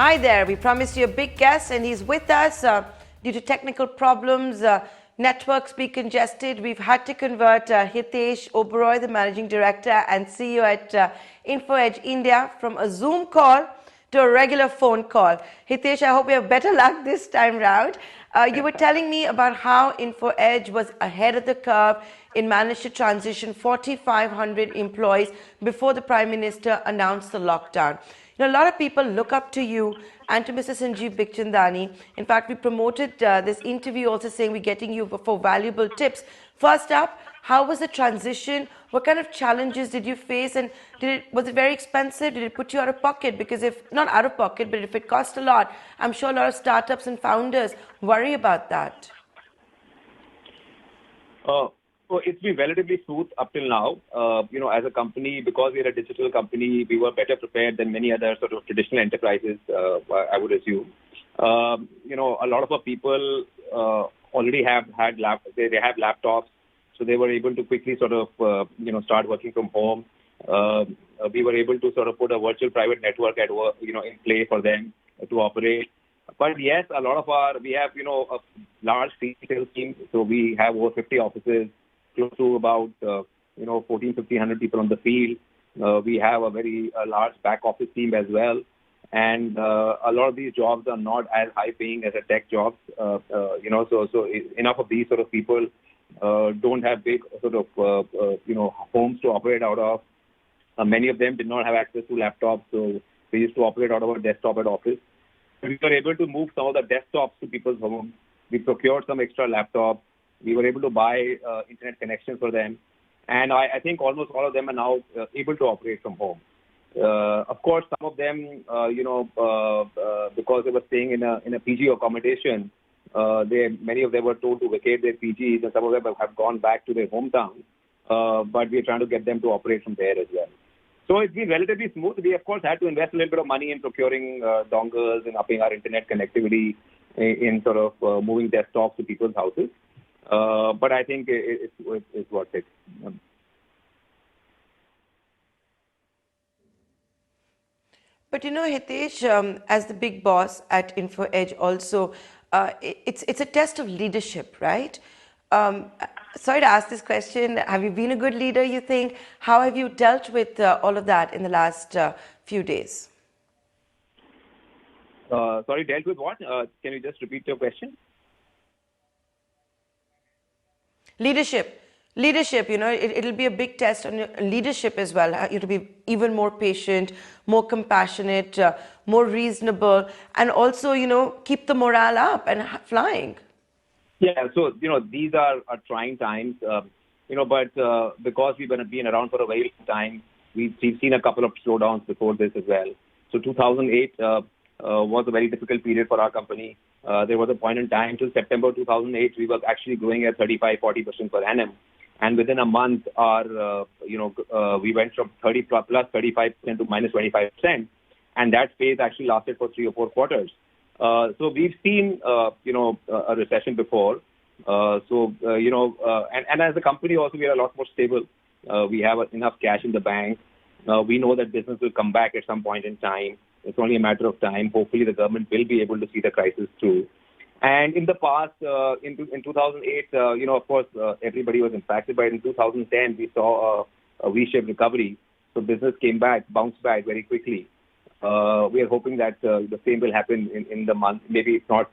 Hi there. We promised you a big guest, and he's with us due to technical problems. Networks be congested. We've had to convert Hitesh Oberoi, the managing director and CEO at InfoEdge India, from a Zoom call to a regular phone call. Hitesh, I hope we have better luck this time round. You were telling me about how InfoEdge was ahead of the curve and managed to transition 4,500 employees before the Prime Minister announced the lockdown. You know, a lot of people look up to you and to Mr. Sanjeev Bikhchandani. In fact, we promoted this interview also saying we're getting you for valuable tips. First up, how was the transition? What kind of challenges did you face? And was it very expensive? Did it put you out of pocket? Because if, not out of pocket, but if it cost a lot, I'm sure a lot of startups and founders worry about that. So it's been relatively smooth up till now. As a company, because we're a digital company, we were better prepared than many other sort of traditional enterprises, I would assume. A lot of our people already have had they have laptops, so they were able to quickly sort of, start working from home. We were able to sort of put a virtual private network at work, in play for them to operate. But yes, we have, a large sales team. So we have over 50 offices, close to about, 1,500 people on the field. We have a very large back office team as well. And a lot of these jobs are not as high paying as a tech jobs. So enough of these sort of people don't have big sort of, homes to operate out of. Many of them did not have access to laptops. So we used to operate out of a desktop at office. We were able to move some of the desktops to people's homes. We procured some extra laptops. We were able to buy internet connections for them. And I think almost all of them are now able to operate from home. Of course, some of them, because they were staying in a PG accommodation, many of them were told to vacate their PGs, and some of them have gone back to their hometown. But we're trying to get them to operate from there as well. So it's been relatively smooth. We, of course, had to invest a little bit of money in procuring dongles and upping our internet connectivity in sort of moving desktops to people's houses. But I think it's worth it. But Hitesh, as the big boss at InfoEdge also, it's a test of leadership, right? Sorry to ask this question. Have you been a good leader, you think? How have you dealt with all of that in the last few days? Sorry, dealt with what? Can you just repeat your question? Leadership, it'll be a big test on your leadership as well. You have to be even more patient, more compassionate, more reasonable, and also, keep the morale up and flying. Yeah, so, these are trying times, but because we've been around for a very long time, we've seen a couple of slowdowns before this as well. So 2008 was a very difficult period for our company. There was a point in time till September 2008, we were actually growing at 35-40% per annum. And within a month, we went from 30 plus 35% to minus 25%. And that phase actually lasted for 3 or 4 quarters. So we've seen, a recession before. And as a company also, we are a lot more stable. We have enough cash in the bank. We know that business will come back at some point in time. It's only a matter of time. Hopefully, the government will be able to see the crisis through. And in the past, in 2008, of course, everybody was impacted. But in 2010, we saw a V-shaped recovery. So business came back, bounced back very quickly. We are hoping that the same will happen in the month, maybe if not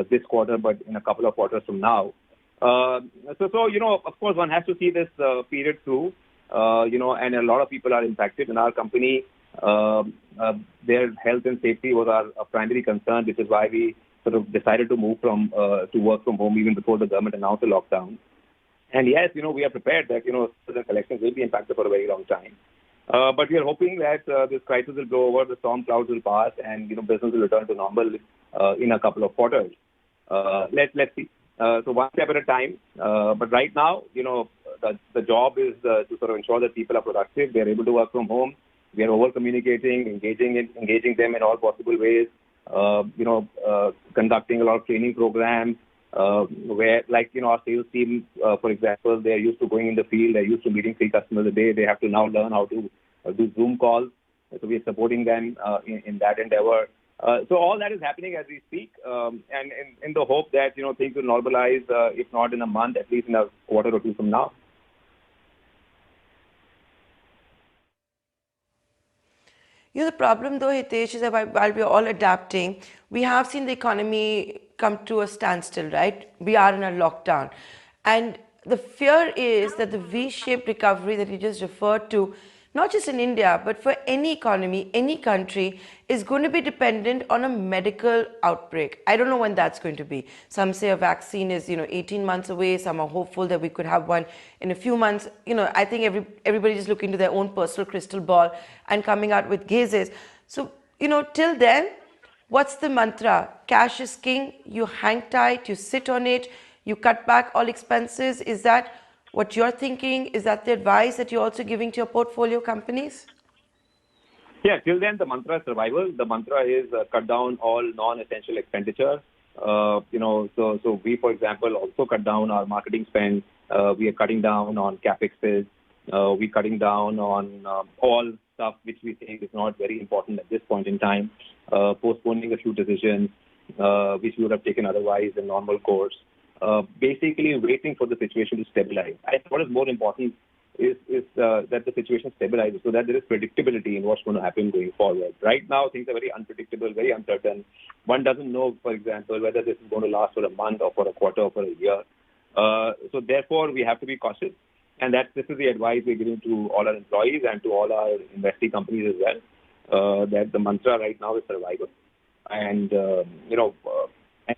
this quarter, but in a couple of quarters from now. So of course, one has to see this period through, and a lot of people are impacted in our company. Their health and safety was our primary concern, which is why we sort of decided to move to work from home even before the government announced the lockdown. And yes, we are prepared that, the collections will be impacted for a very long time. But we are hoping that this crisis will blow over, the storm clouds will pass, and business will return to normal in a couple of quarters. Let's see. So one step at a time. But right now, the job is to sort of ensure that people are productive. They are able to work from home. We are over communicating, engaging them in all possible ways. Conducting a lot of training programs. Where, our sales team, for example, they're used to going in the field, they're used to meeting 3 customers a day. They have to now learn how to do Zoom calls. So we're supporting them in that endeavor. So all that is happening as we speak, and in the hope that things will normalize, if not in a month, at least in a quarter or two from now. The problem though, Hitesh, is that while we're all adapting, we have seen the economy come to a standstill, right? We are in a lockdown. And the fear is that the V-shaped recovery that you just referred to, not just in India, but for any economy, any country, is going to be dependent on a medical outbreak. I don't know when that's going to be. Some say a vaccine is, 18 months away. Some are hopeful that we could have one in a few months. I think everybody is looking to their own personal crystal ball and coming out with gazes. So, till then, what's the mantra? Cash is king. You hang tight, you sit on it, you cut back all expenses. Is that what you're thinking? Is that the advice that you're also giving to your portfolio companies? Yeah, till then the mantra is survival. The mantra is cut down all non-essential expenditure. So we, for example, also cut down our marketing spend. We are cutting down on capexes. We're cutting down on all stuff which we think is not very important at this point in time. Postponing a few decisions which we would have taken otherwise in normal course. Basically waiting for the situation to stabilize. I think what is more important is that the situation stabilizes so that there is predictability in what's going to happen going forward. Right now, things are very unpredictable, very uncertain. One doesn't know, for example, whether this is going to last for a month or for a quarter or for a year. So therefore, we have to be cautious. And this is the advice we're giving to all our employees and to all our investing companies as well, that the mantra right now is survival. And,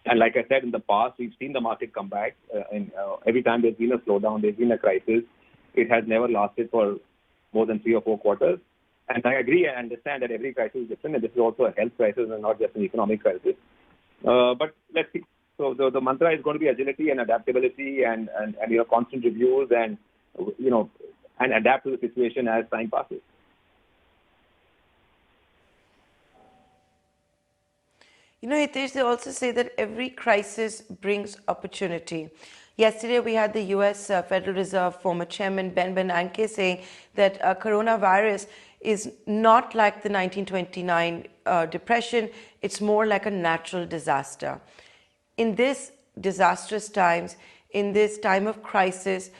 and like I said, in the past, we've seen the market come back. And every time there's been a slowdown, there's been a crisis, it has never lasted for more than 3 or 4 quarters. And I agree and understand that every crisis is different, and this is also a health crisis and not just an economic crisis. But let's see. So the mantra is going to be agility and adaptability and constant reviews and, and adapt to the situation as time passes. Hitesh, they also say that every crisis brings opportunity. Yesterday, we had the US Federal Reserve former chairman Ben Bernanke saying that coronavirus is not like the 1929 depression. It's more like a natural disaster. In this disastrous times, in this time of crisis, do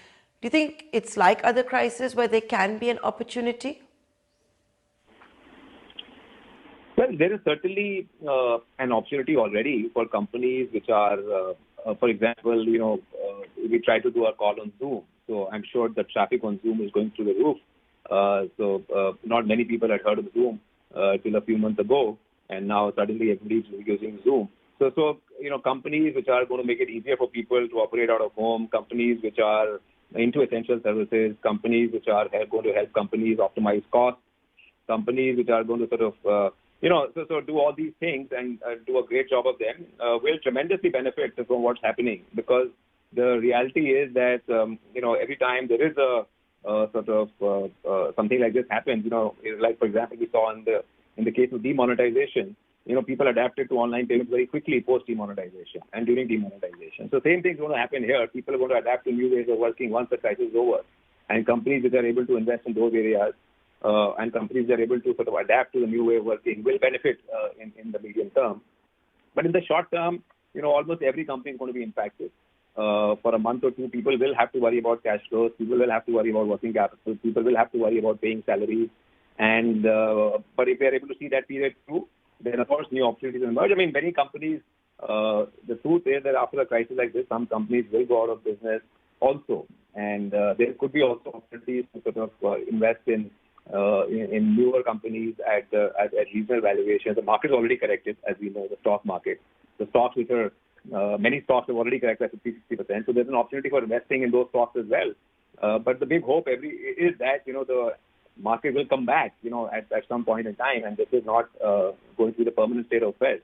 you think it's like other crises where there can be an opportunity? Well, there is certainly an opportunity already for companies which are, for example, we try to do our call on Zoom. So I'm sure the traffic on Zoom is going through the roof. So not many people had heard of Zoom till a few months ago, and now suddenly everybody's using Zoom. So companies which are going to make it easier for people to operate out of home, companies which are into essential services, companies which are going to help companies optimize costs, companies which are going to sort of so do all these things and do a great job of them will tremendously benefit from what's happening, because the reality is that every time there is a sort of something like this happens, like for example we saw in the case of demonetization, people adapted to online payments very quickly post demonetization and during demonetization. So same thing is going to happen here. People are going to adapt to new ways of working once the crisis is over, and companies which are able to invest in those areas and companies that are able to sort of adapt to the new way of working will benefit in the medium term. But in the short term, almost every company is going to be impacted. For a month or two, people will have to worry about cash flows. People will have to worry about working capital. People will have to worry about paying salaries. And but if they are able to see that period through, then of course new opportunities emerge. I mean, many companies. The truth is that after a crisis like this, some companies will go out of business also, and there could be also opportunities to sort of invest in newer companies at reasonable valuations. The market is already corrected, as we know, the stock market. The stocks which are, many stocks have already corrected at 50-60%. So there's an opportunity for investing in those stocks as well. But the big hope is that, the market will come back, at some point in time, and this is not going to be the permanent state of affairs.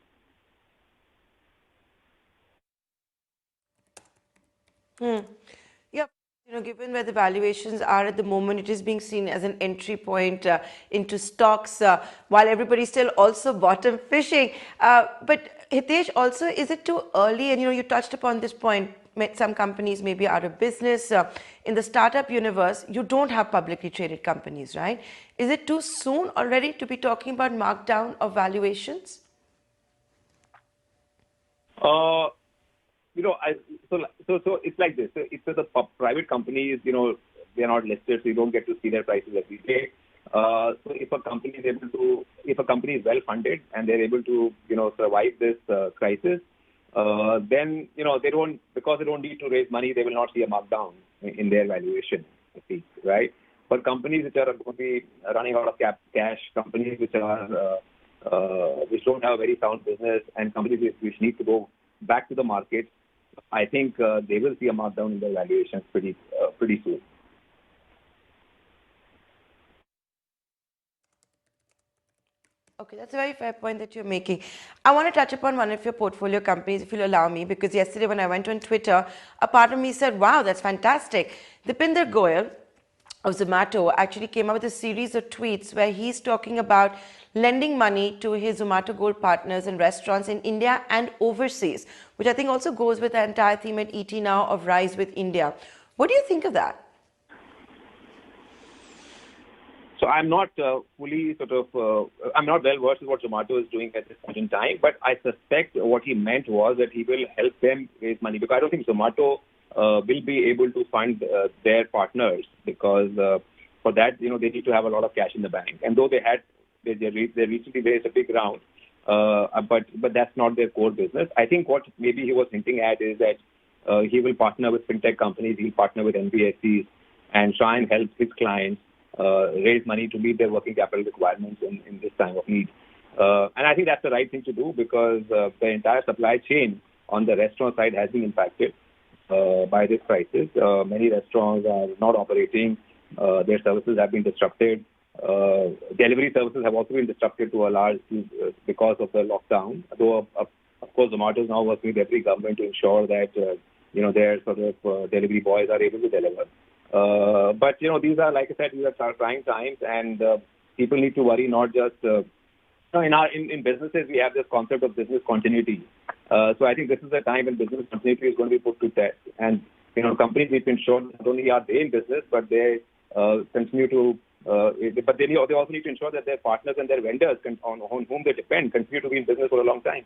Yeah. Given where the valuations are at the moment, it is being seen as an entry point into stocks, while everybody's still also bottom fishing. But Hitesh, also, is it too early? And you touched upon this point. Some companies may be out of business. In the startup universe, you don't have publicly traded companies, right? Is it too soon already to be talking about markdown of valuations? Uh, so it's like this. So it's the private companies, they're not listed, so you don't get to see their prices every day. So if a company is well funded and they're able to, survive this crisis, then, because they don't need to raise money, they will not see a markdown in their valuation, right? But companies which are going to be running out of cash, companies which don't have a very sound business, and companies which need to go back to the market, I think they will see a markdown in their valuations pretty soon. Okay, that's a very fair point that you're making. I want to touch upon one of your portfolio companies, if you'll allow me, because yesterday when I went on Twitter, a part of me said, wow, that's fantastic. Dipinder Goyal of Zomato actually came up with a series of tweets where he's talking about lending money to his Zomato Gold partners and restaurants in India and overseas, which I think also goes with the entire theme at ET now of Rise with India. What do you think of that? So I'm not I'm not well versed in what Zomato is doing at this point in time, but I suspect what he meant was that he will help them raise money, because I don't think Zomato will be able to fund their partners, because for that, they need to have a lot of cash in the bank. And though they recently raised a big round, but that's not their core business. I think what maybe he was hinting at is that he will partner with fintech companies, he'll partner with NBFCs, and try and help his clients raise money to meet their working capital requirements in this time of need. And I think that's the right thing to do, because the entire supply chain on the restaurant side has been impacted by this crisis. Many restaurants are not operating. Their services have been disrupted. Delivery services have also been disrupted to a large because of the lockdown. Though, of course, Zomato is now working with every government to ensure that their delivery boys are able to deliver. But these are, like I said, these are trying times, and people need to worry not just in businesses. We have this concept of business continuity. So I think this is the time when business continuity is going to be put to test, and companies need to ensure not only are they in business, but they continue to. But they also need to ensure that their partners and their vendors on whom they depend continue to be in business for a long time.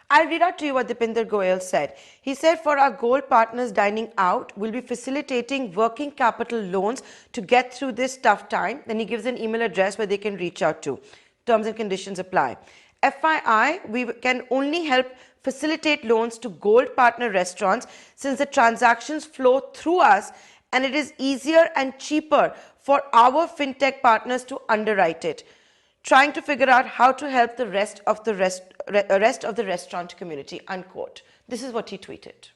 I'll read out to you what Dipinder Goyal said. He said, for our gold partners dining out, we'll be facilitating working capital loans to get through this tough time. Then he gives an email address where they can reach out to. Terms and conditions apply. FYI, we can only help facilitate loans to gold partner restaurants since the transactions flow through us, and it is easier and cheaper for our fintech partners to underwrite it. Trying to figure out how to help the rest of the restaurant community, unquote. This is what he tweeted.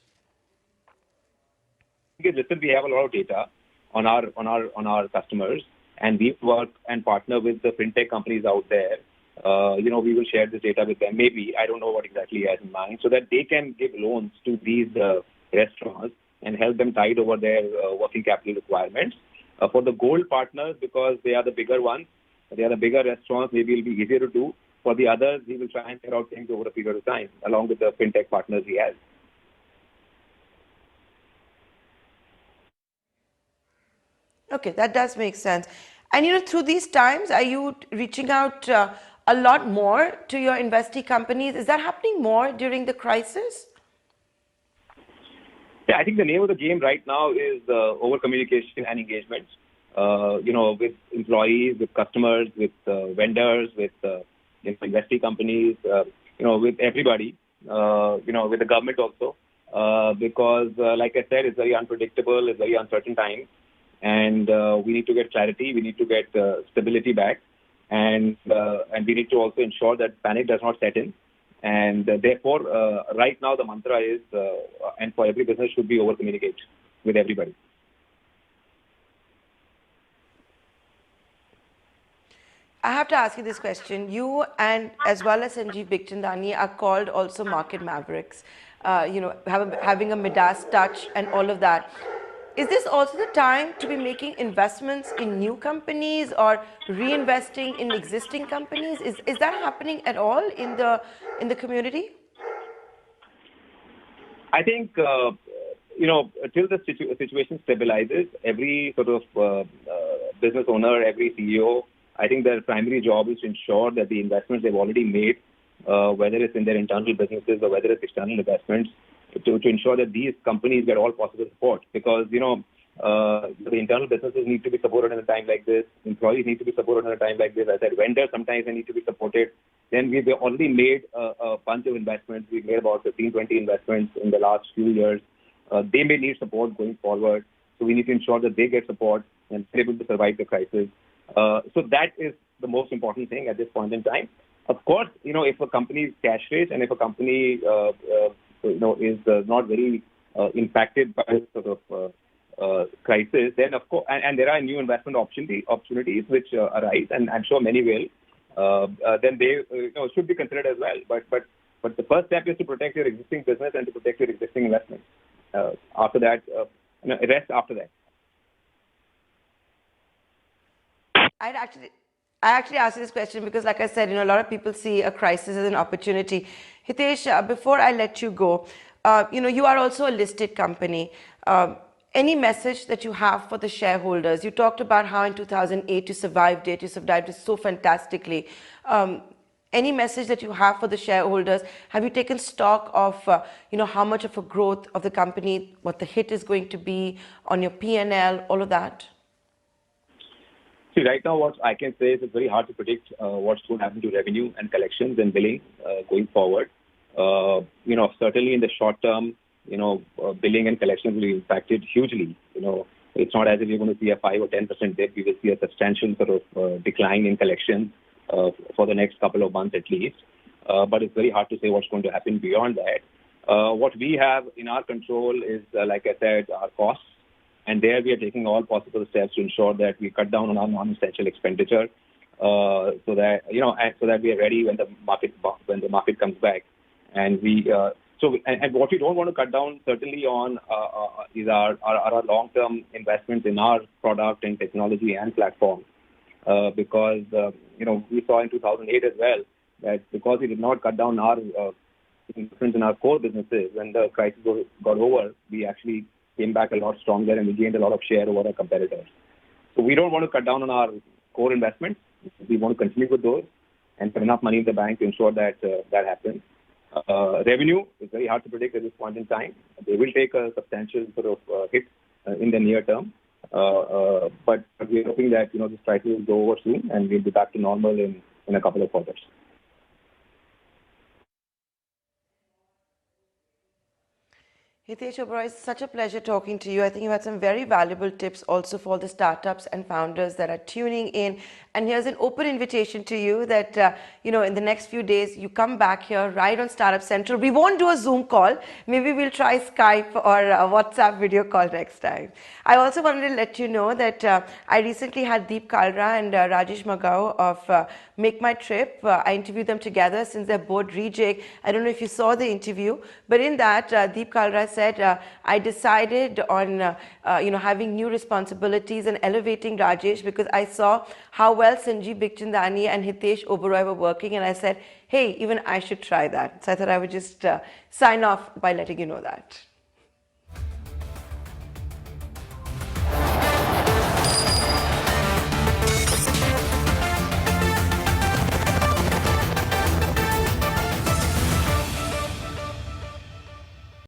Listen, we have a lot of data on our customers, and we work and partner with the fintech companies out there. We will share this data with them. Maybe, I don't know what exactly he has in mind, so that they can give loans to these restaurants and help them tide over their working capital requirements. For the gold partners, because they are the bigger ones, they are the bigger restaurants, maybe it'll be easier to do. For the others, he will try and figure out things over a period of time, along with the fintech partners he has. Okay, that does make sense. And through these times, are you reaching out a lot more to your investee companies? Is that happening more during the crisis? Yeah, I think the name of the game right now is over communication and engagement. With employees, with customers, with vendors, with investee companies, with everybody, with the government also, because like I said, it's very unpredictable, it's very uncertain times, and we need to get clarity, we need to get stability back, and we need to also ensure that panic does not set in. And therefore, right now the mantra is, and for every business, should be over communicate with everybody. I have to ask you this question. You and as well as Sanjeev Bikhchandani are called also market mavericks, having a Midas touch and all of that. Is this also the time to be making investments in new companies or reinvesting in existing companies? Is that happening at all in the community? I think, till the situation stabilizes, every sort of business owner, every CEO I think their primary job is to ensure that the investments they've already made, whether it's in their internal businesses or whether it's external investments, to ensure that these companies get all possible support. Because, the internal businesses need to be supported in a time like this. Employees need to be supported in a time like this. I said vendors sometimes they need to be supported. Then we've already made a bunch of investments. We've made about 15, 20 investments in the last few years. They may need support going forward. So we need to ensure that they get support and be able to survive the crisis. So that is the most important thing at this point in time. Of course, if a company is cash rich and if a company, is not very impacted by this sort of crisis, then of course, and there are new investment opportunities which arise, and I'm sure many will, then they should be considered as well. But the first step is to protect your existing business and to protect your existing investments. After that, rest after that. I actually asked you this question because, like I said, a lot of people see a crisis as an opportunity. Hitesh, before I let you go, you are also a listed company. Any message that you have for the shareholders? You talked about how in 2008 you survived it. You survived it so fantastically. Any message that you have for the shareholders? Have you taken stock of, how much of a growth of the company, what the hit is going to be on your P&L, all of that? See, right now what I can say is it's very hard to predict what's going to happen to revenue and collections and billing going forward. Certainly in the short term, billing and collections will be impacted hugely. It's not as if you're going to see a 5 or 10% dip. You will see a substantial sort of decline in collections for the next couple of months at least. But it's very hard to say what's going to happen beyond that. What we have in our control is, like I said, our costs. And there we are taking all possible steps to ensure that we cut down on our non-essential expenditure, so that we are ready when the market comes back. And what we don't want to cut down certainly on is our long-term investments in our product and technology and platform, because we saw in 2008 as well that because we did not cut down our investments in our core businesses, when the crisis got over, we actually came back a lot stronger and we gained a lot of share over our competitors. So we don't want to cut down on our core investments. We want to continue with those and put enough money in the bank to ensure that that happens. Revenue is very hard to predict at this point in time. They will take a substantial sort of hit in the near term. But we're hoping that this crisis will go over soon and we'll be back to normal in a couple of quarters. Hitesh Oberoi, it's such a pleasure talking to you. I think you had some very valuable tips also for the startups and founders that are tuning in. And here's an open invitation to you that, in the next few days, you come back here right on Startup Central. We won't do a Zoom call. Maybe we'll try Skype or a WhatsApp video call next time. I also wanted to let you know that I recently had Deep Kalra and Rajesh Magao of Make My Trip. I interviewed them together since they're both rejig. I don't know if you saw the interview, but in that, Deep Kalra said, I decided on having new responsibilities and elevating Rajesh because I saw how well Sanjeev Bikhchandani and Hitesh Oberoi were working, and I said, hey, even I should try that. So I thought I would just sign off by letting you know that.